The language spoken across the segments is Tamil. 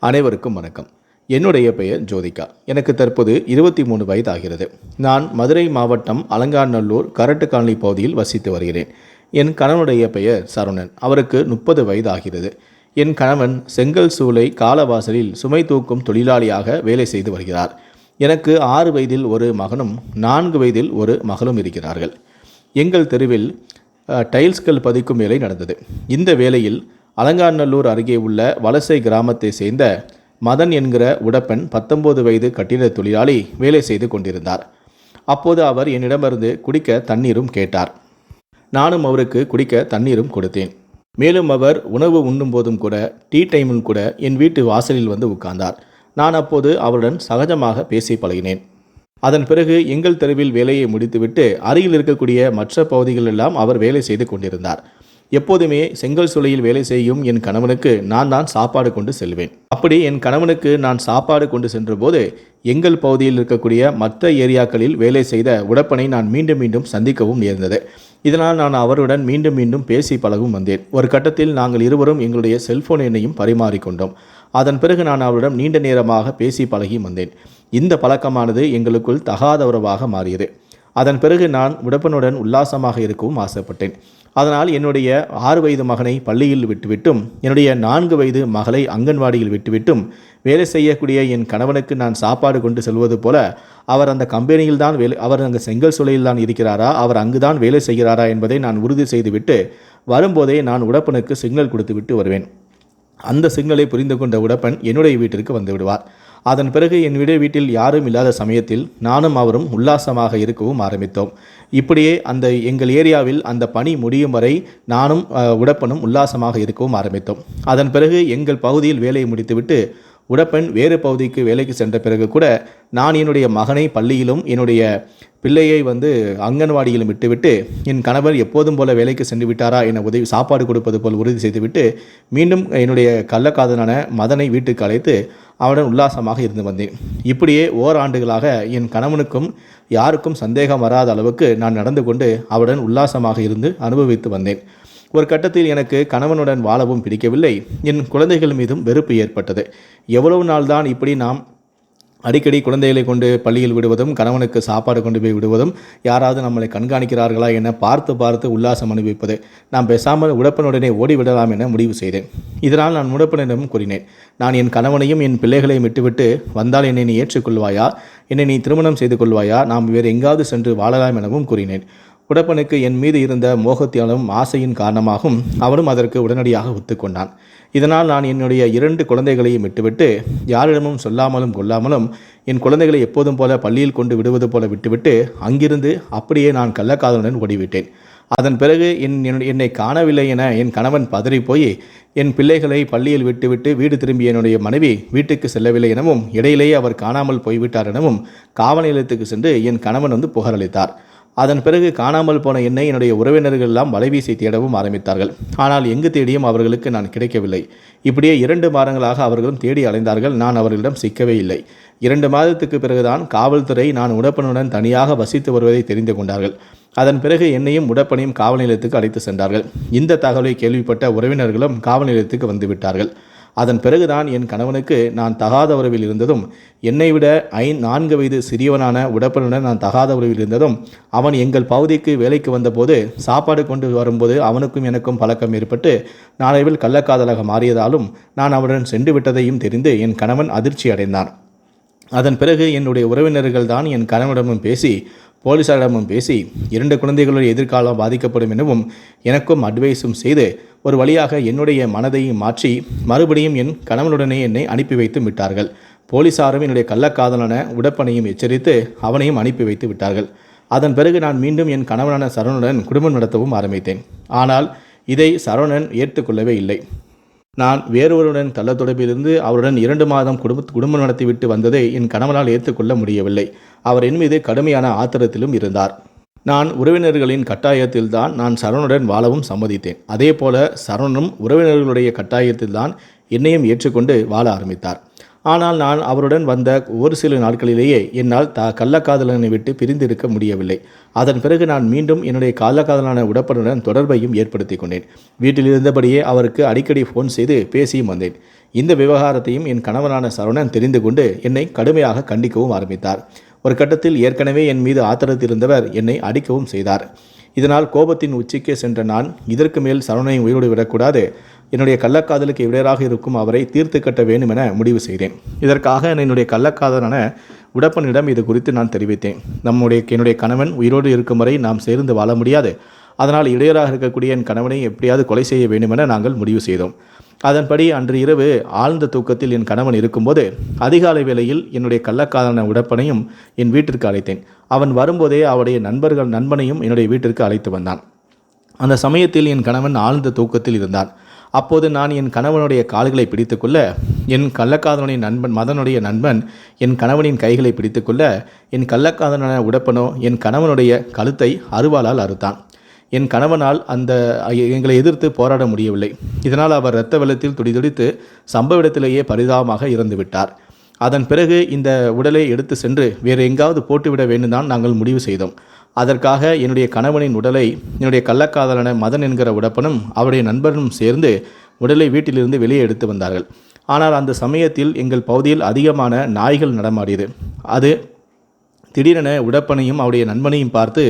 அனைவருக்கும் வணக்கம். என்னுடைய பெயர் ஜோதிகா. எனக்கு தற்போது 23 வயது ஆகிறது. நான் மதுரை மாவட்டம் அலங்காநல்லூர் கரட்டு காலனி பகுதியில் வசித்து வருகிறேன். என் கணவனுடைய பெயர் சரவணன். அவருக்கு 30 வயது ஆகிறது. என் கணவன் செங்கல் சூளை காலவாசலில் சுமை தூக்கும் தொழிலாளியாக வேலை செய்து வருகிறார். எனக்கு 6 வயதில் ஒரு மகனும் 4 வயதில் ஒரு மகளும் இருக்கிறார்கள். எங்கள் தெருவில் டைல்ஸ்கள் பதிக்கும் வேலை நடந்தது. இந்த வேலையில் அலங்காநல்லூர் அருகே உள்ள வலசை கிராமத்தை சேர்ந்த மதன் என்கிற உடப்பன் 19 வயது கட்டிட தொழிலாளி வேலை செய்து கொண்டிருந்தார். அப்போது அவர் என்னிடமிருந்து குடிக்க தண்ணீரும் கேட்டார். நானும் அவருக்கு குடிக்க தண்ணீரும் கொடுத்தேன். மேலும் அவர் உணவு உண்ணும் போதும் கூட டீ டைமில் கூட என் வீட்டு வாசலில் வந்து உட்கார்ந்தார். நான் அப்போது அவருடன் சகஜமாக பேசி பழகினேன். அதன் பிறகு எங்கள் தெருவில் வேலையை முடித்துவிட்டு அருகில் இருக்கக்கூடிய மற்ற பகுதிகளெல்லாம் அவர் வேலை செய்து கொண்டிருந்தார். எப்போதுமே செங்கல் சூளையில் வேலை செய்யும் என் கணவனுக்கு நான் தான் சாப்பாடு கொண்டு செல்வேன். அப்படி என் கணவனுக்கு நான் சாப்பாடு கொண்டு சென்றபோது எங்கள் பகுதியில் இருக்கக்கூடிய மற்ற ஏரியாக்களில் வேலை செய்த உடப்பனை நான் மீண்டும் மீண்டும் சந்திக்கவும் நேர்ந்தது. இதனால் நான் அவருடன் மீண்டும் மீண்டும் பேசி பழகவும் வந்தேன். ஒரு கட்டத்தில் நாங்கள் இருவரும் எங்களுடைய செல்போன் எண்ணையும் பரிமாறிக்கொண்டோம். அதன் பிறகு நான் அவரிடம் நீண்ட நேரமாக பேசி பழகி வந்தேன். இந்த பழக்கமானது எங்களுக்குள் தகாத உறவாக மாறியது. அதன் பிறகு நான் உடப்பனுடன் உல்லாசமாக இருக்கவும் ஆசைப்பட்டேன். அதனால் என்னுடைய 6 வயது மகனை பள்ளியில் விட்டுவிட்டும் என்னுடைய 4 வயது மகளை அங்கன்வாடியில் விட்டுவிட்டும் வேலை செய்யக்கூடிய என் கணவனுக்கு நான் சாப்பாடு கொண்டு செல்வது போல அவர் அந்த கம்பெனியில் தான் அவர் அங்கே செங்கல் சூளையில் தான் இருக்கிறாரா, அவர் அங்குதான் வேலை செய்கிறாரா என்பதை நான் உறுதி செய்துவிட்டு வரும்போதே நான் உடப்பனுக்கு சிக்னல் கொடுத்து விட்டு வருவேன். அந்த சிக்னலை புரிந்து கொண்ட உடப்பன் என்னுடைய வீட்டிற்கு வந்து விடுவார். அதன் பிறகு என்னுடைய வீட்டில் யாரும் இல்லாத சமயத்தில் நானும் அவரும் உல்லாசமாக இருக்கவும் ஆரம்பித்தோம். இப்படியே அந்த எங்கள் ஏரியாவில் அந்த பணி முடியும் வரை நானும் உடப்பனும் உல்லாசமாக இருக்கவும் ஆரம்பித்தோம். அதன் பிறகு எங்கள் பகுதியில் வேலையை முடித்துவிட்டு உடப்பன் வேறு பகுதிக்கு வேலைக்கு சென்ற பிறகு கூட நான் என்னுடைய மகனை பள்ளியிலும் என்னுடைய பிள்ளையை அங்கன்வாடியிலும் விட்டுவிட்டு என் கணவர் எப்போதும் போல வேலைக்கு சென்று விட்டாரா என சாப்பாடு கொடுப்பது போல் உறுதி செய்துவிட்டு மீண்டும் என்னுடைய கள்ளக்காதலான மதனை வீட்டுக்கு அழைத்து அவனுடன் உல்லாசமாக இருந்து வந்தேன். இப்படியே ஓராண்டுகளாக என் கணவனுக்கும் யாருக்கும் சந்தேகம் வராத அளவுக்கு நான் நடந்து கொண்டு அவருடன் உல்லாசமாக இருந்து அனுபவித்து வந்தேன். ஒரு கட்டத்தில் எனக்கு கணவனுடன் வாழவும் பிடிக்கவில்லை. என் குழந்தைகள் மீதும் வெறுப்பு ஏற்பட்டது. எவ்வளவு நாள் தான் இப்படி நாம் அடிக்கடி குழந்தைகளை கொண்டு பள்ளியில் விடுவதும் கணவனுக்கு சாப்பாடு கொண்டு போய் விடுவதும் யாராவது நம்மளை கண்காணிக்கிறார்களா என பார்த்து உல்லாசம் அனுபவிப்பது. நாம் பேசாமல் உடப்பனுடனே ஓடிவிடலாம் என முடிவு செய்தேன். இதனால் நான் உடப்பனிடம் கூறினேன், நான் என் கணவனையும் என் பிள்ளைகளையும் விட்டுவிட்டு வந்தால் என்னை நீ ஏற்றுக்கொள்வாயா, என்னை நீ திருமணம் செய்து கொள்வாயா, நாம் வேறு எங்காவது சென்று வாழலாம் எனவும் கூறினேன். உடப்பனுக்கு என் மீது இருந்த மோகத்தியாலும் ஆசையின் காரணமாகவும் அவனும் அதற்கு உடனடியாக ஒத்துக்கொண்டான். இதனால் நான் என்னுடைய 2 குழந்தைகளையும் விட்டுவிட்டு யாரிடமும் சொல்லாமலும் கொள்ளாமலும் என் குழந்தைகளை எப்போதும் போல பள்ளியில் கொண்டு விடுவது போல விட்டுவிட்டு அங்கிருந்து அப்படியே நான் கள்ளக்காதலுடன் ஓடிவிட்டேன். அதன் பிறகு என்னை காணவில்லை என என் கணவன் பதறிப்போய் என் பிள்ளைகளை பள்ளியில் விட்டுவிட்டு வீடு திரும்பிய என்னுடைய மனைவி வீட்டுக்கு செல்லவில்லை எனவும் இடையிலேயே அவர் காணாமல் போய்விட்டார் எனவும் காவல் நிலையத்துக்கு சென்று என் கணவன் புகாரளித்தார். அதன் பிறகு காணாமல் போன என்னை என்னுடைய உறவினர்கள் எல்லாம் வலைவீசி தேடவும் ஆரம்பித்தார்கள். ஆனால் எங்கு தேடியும் அவர்களுக்கு நான் கிடைக்கவில்லை. இப்படியே 2 வாரங்களாக அவர்களும் தேடி அலைந்தார்கள். நான் அவர்களிடம் சிக்கவே இல்லை. 2 மாதத்துக்கு பிறகுதான் காவல்துறை நான் உடப்பனுடன் தனியாக வசித்து வருவதை தெரிந்து கொண்டார்கள். அதன் பிறகு என்னையும் உடப்பனையும் காவல் நிலையத்துக்கு அழைத்து சென்றார்கள். இந்த தகவலை கேள்விப்பட்ட உறவினர்களும் காவல் நிலையத்துக்கு வந்துவிட்டார்கள். அதன் பிறகுதான் என் கணவனுக்கு நான் தகாத உறவில் இருந்ததும் என்னை விட 4 வயது சிறியவனான உடப்பனுடன் நான் தகாத உறவில் இருந்ததும் அவன் எங்கள் பகுதிக்கு வேலைக்கு வந்தபோது சாப்பாடு கொண்டு வரும்போது அவனுக்கும் எனக்கும் பழக்கம் ஏற்பட்டு நாளைவில் கள்ளக்காதலாக மாறியதாலும் நான் அவனுடன் சென்று விட்டதையும் தெரிந்து என் கணவன் அதிர்ச்சி அடைந்தான். அதன் பிறகு என்னுடைய உறவினர்கள் தான் என் கணவனிடமும் பேசி போலீசாரிடமும் பேசி 2 குழந்தைகளுடைய எதிர்காலம் பாதிக்கப்படும் எனவும் எனக்கும் அட்வைஸும் செய்து ஒரு வழியாக என்னுடைய மனதையும் மாற்றி மறுபடியும் என் கணவனுடனே என்னை அனுப்பி வைத்து விட்டார்கள். போலீசாரும் என்னுடைய கள்ளக்காதலான உடப்பனையும் எச்சரித்து அவனையும் அனுப்பி வைத்து விட்டார்கள். அதன் பிறகு நான் மீண்டும் என் கணவனான சரவணனுடன் குடும்பம் நடத்தவும் ஆரம்பித்தேன். ஆனால் இதை சரவணன் ஏற்றுக்கொள்ளவே இல்லை. நான் வேறொருவருடன் கள்ள தொடர்பிலிருந்து அவருடன் 2 மாதம் குடும்பம் நடத்திவிட்டு வந்ததை என் கணவனால் ஏற்றுக்கொள்ள முடியவில்லை. அவர் என் மீது கடுமையான ஆத்திரத்திலும் இருந்தார். நான் உறவினர்களின் கட்டாயத்தில்தான் நான் சரவணுடன் வாழவும் சம்மதித்தேன். அதே போல சரவணும் உறவினர்களுடைய கட்டாயத்தில்தான் என்னையும் ஏற்றுக்கொண்டு வாழ ஆரம்பித்தார். ஆனால் நான் அவருடன் வந்த ஒரு சில நாட்களிலேயே என்னால் கள்ளக்காதலனை விட்டு பிரிந்திருக்க முடியவில்லை. அதன் பிறகு நான் மீண்டும் என்னுடைய கள்ளக்காதலான உடப்பனுடன் தொடர்பையும் ஏற்படுத்தி கொண்டேன். வீட்டில் இருந்தபடியே அவருக்கு அடிக்கடி ஃபோன் செய்து பேசியும் வந்தேன். இந்த விவகாரத்தையும் என் கணவனான சரவணன் தெரிந்து கொண்டு என்னை கடுமையாக கண்டிக்கவும் ஆரம்பித்தார். ஒரு கட்டத்தில் ஏற்கனவே என் மீது ஆத்திரத்தில் இருந்தவர் என்னை அடிக்கவும் செய்தார். இதனால் கோபத்தின் உச்சிக்கே சென்ற நான் இதற்கு மேல் சரவணனை உயிரோடு விடக்கூடாது, என்னுடைய கள்ளக்காதலுக்கு இடையராக இருக்கும் அவரை தீர்த்து கட்ட வேண்டும் என முடிவு செய்தேன். இதற்காக என்னுடைய கள்ளக்காதலான உடப்பனிடம் இது குறித்து நான் தெரிவித்தேன். என்னுடைய கணவன் உயிரோடு இருக்கும் வரை நாம் சேர்ந்து வாழ முடியாது. அதனால் இடையராக இருக்கக்கூடிய என் கணவனை எப்படியாவது கொலை செய்ய வேண்டும் என நாங்கள் முடிவு செய்தோம். அதன்படி அன்று இரவு ஆழ்ந்த தூக்கத்தில் என் கணவன் இருக்கும்போது அதிகாலை வேளையில் என்னுடைய கள்ளக்காதலான உடப்பனையும் என் வீட்டிற்கு அழைத்தேன். அவன் வரும்போதே அவருடைய நண்பனையும் என்னுடைய வீட்டிற்கு அழைத்து வந்தான். அந்த சமயத்தில் என் கணவன் ஆழ்ந்த தூக்கத்தில் இருந்தான். அப்போது நான் என் கணவனுடைய கால்களை பிடித்துக்கொள்ள என் கள்ளக்காதலனின் மதனுடைய நண்பன் என் கணவனின் கைகளை பிடித்துக்கொள்ள என் கள்ளக்காதலான உடப்பனோ என் கணவனுடைய கழுத்தை அருவாளால் அறுத்தான். என் கணவனால் எங்களை எதிர்த்து போராட முடியவில்லை. இதனால் அவர் இரத்த வெள்ளத்தில் துடிதுடித்து சம்பவ இடத்திலேயே பரிதாபமாக இறந்து விட்டார். அதன் பிறகு இந்த உடலை எடுத்து சென்று வேறு எங்காவது போட்டுவிட வேண்டும் தான் நாங்கள் முடிவு செய்தோம். அதற்காக என்னுடைய கணவனின் உடலை என்னுடைய கள்ளக்காதலான மதன் என்கிற உடப்பனும் அவருடைய நண்பனும் சேர்ந்து உடலை வீட்டிலிருந்து வெளியே எடுத்து வந்தார்கள். ஆனால் அந்த சமயத்தில் எங்கள் பகுதியில் அதிகமான நாய்கள் நடமாடியது. அது திடீரென உடப்பனையும் அவருடைய நண்பனையும் பார்த்து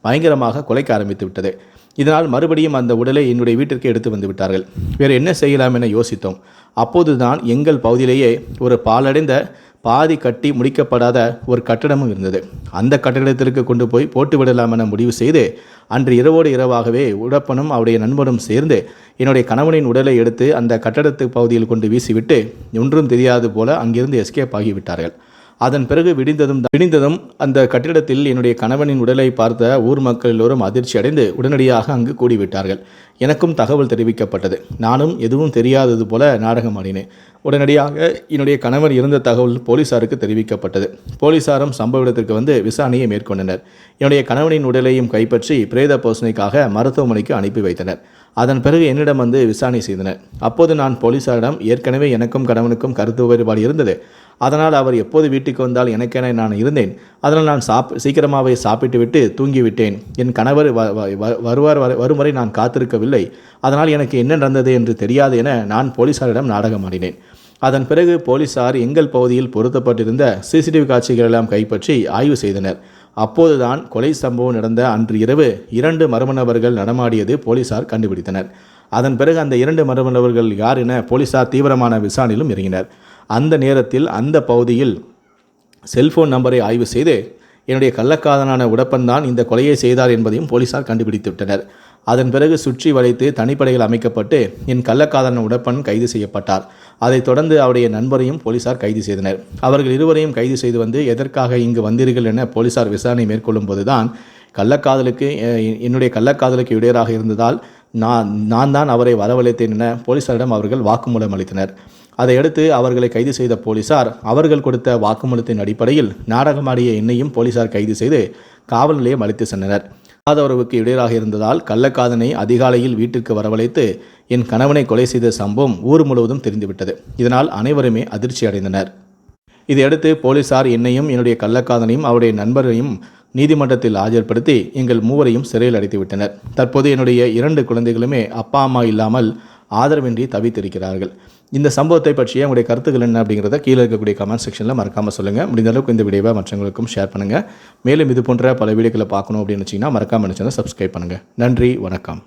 பயங்கரமாக குலைக்க ஆரம்பித்து விட்டது. இதனால் மறுபடியும் அந்த உடலை என்னுடைய வீட்டிற்கு எடுத்து வந்து விட்டார்கள். வேறு என்ன செய்யலாம் என யோசித்தோம். அப்போதுதான் எங்கள் பகுதியிலேயே ஒரு பாலடைந்த பாதி கட்டி முடிக்கப்படாத ஒரு கட்டடமும் இருந்தது. அந்த கட்டடத்திற்கு கொண்டு போய் போட்டு விடலாம் என முடிவு செய்து அன்று இரவோடு இரவாகவே உடப்பனும் அவருடைய நண்பனும் சேர்ந்து என்னுடைய கணவனின் உடலை எடுத்து அந்த கட்டடத்து பகுதியில் கொண்டு வீசிவிட்டு ஒன்றும் தெரியாது போல அங்கிருந்து எஸ்கேப் ஆகிவிட்டார்கள். அதன் பிறகு விடிந்ததும் அந்த கட்டிடத்தில் என்னுடைய கணவனின் உடலை பார்த்த ஊர் மக்கள் எல்லோரும் அதிர்ச்சி அடைந்து உடனடியாக அங்கு கூடிவிட்டார்கள். எனக்கும் தகவல் தெரிவிக்கப்பட்டது. நானும் எதுவும் தெரியாதது போல நாடகம் ஆடினேன். உடனடியாக என்னுடைய கணவர் இருந்த தகவல் போலீசாருக்கு தெரிவிக்கப்பட்டது. போலீசாரும் சம்பவ இடத்திற்கு வந்து விசாரணையை மேற்கொண்டனர். என்னுடைய கணவனின் உடலையும் கைப்பற்றி பிரேத பரிசோதனைக்காக மருத்துவமனைக்கு அனுப்பி வைத்தனர். அதன் பிறகு என்னிடம் வந்து விசாரணை செய்தனர். அப்போது நான் போலீசாரிடம் ஏற்கனவே எனக்கும் கணவனுக்கும் கருத்து வேறுபாடு இருந்தது. அதனால் அவர் எப்போது வீட்டுக்கு வந்தால் எனக்கென நான் இருந்தேன். அதனால் நான் சீக்கிரமாகவே சாப்பிட்டு விட்டு தூங்கிவிட்டேன். என் கணவர் வரும் வரை நான் காத்திருக்கவில்லை. அதனால் எனக்கு என்ன நடந்தது என்று தெரியாது என நான் போலீசாரிடம் நாடகம் ஆடினேன். அதன் பிறகு போலீசார் எங்கள் பகுதியில் பொருத்தப்பட்டிருந்த சிசிடிவி காட்சிகள் எல்லாம் கைப்பற்றி ஆய்வு செய்தனர். அப்போதுதான் கொலை சம்பவம் நடந்த அன்று இரவு 2 மர்ம நபர்கள் நடமாடியது போலீசார் கண்டுபிடித்தனர். அதன் பிறகு அந்த 2 மர்ம நபர்கள் யார் என போலீசார் தீவிரமான விசாரணையிலும் இறங்கினர். அந்த நேரத்தில் அந்த பகுதியில் செல்போன் நம்பரை ஆய்வு செய்து என்னுடைய கள்ளக்காதலான உடப்பன்தான் இந்த கொலையை செய்தார் என்பதையும் போலீசார் கண்டுபிடித்து விட்டனர். அதன் பிறகு சுற்றி வளைத்து தனிப்படைகள் அமைக்கப்பட்டு என் கள்ளக்காதலான உடப்பன் கைது செய்யப்பட்டார். அதைத் தொடர்ந்து அவருடைய நண்பரையும் போலீசார் கைது செய்தனர். அவர்கள் இருவரையும் கைது செய்து வந்து எதற்காக இங்கு வந்தீர்கள் என போலீசார் விசாரணை மேற்கொள்ளும் போதுதான் என்னுடைய கள்ளக்காதலுக்கு இடையராக இருந்ததால் நான் தான் அவரை வரவழைத்தேன் என போலீசாரிடம் அவர்கள் வாக்குமூலம் அளித்தனர். அதையடுத்து அவர்களை கைது செய்த போலீசார் அவர்கள் கொடுத்த வாக்குமூலத்தின் அடிப்படையில் நாடகமாடிய என்னையும் போலீசார் கைது செய்து காவல் நிலையம் அழைத்து சென்றனர். உறவுக்கு இடையராக இருந்ததால் கள்ளக்காதனை அதிகாலையில் வீட்டிற்கு வரவழைத்து என் கணவனை கொலை செய்த சம்பவம் ஊர் முழுவதும் தெரிந்துவிட்டது. இதனால் அனைவருமே அதிர்ச்சி அடைந்தனர். இதையடுத்து போலீசார் என்னையும் என்னுடைய கள்ளக்காதனையும் அவருடைய நண்பரையும் நீதிமன்றத்தில் ஆஜர்படுத்தி எங்கள் மூவரையும் சிறையில் அடைத்துவிட்டனர். தற்போது என்னுடைய 2 குழந்தைகளுமே அப்பா அம்மா இல்லாமல் ஆதரவின்றி தவித்திருக்கிறார்கள். இந்த சம்பவத்தை பற்றிய உங்களுடைய கருத்துக்கள் என்ன அப்படிங்கிறத கீழே இருக்கக்கூடிய கமெண்ட் செக்ஷனில் மறக்காமல் சொல்லுங்கள். முடிந்த அளவுக்கு இந்த வீடியோவை மற்றவங்களுக்கும் ஷேர் பண்ணுங்கள். மேலும் இது போன்ற பல வீடியோக்களை பார்க்கணும் அப்படின்னு வச்சிங்கன்னா மறக்காமல் சேனலை சப்ஸ்கிரைப் பண்ணுங்கள். நன்றி, வணக்கம்.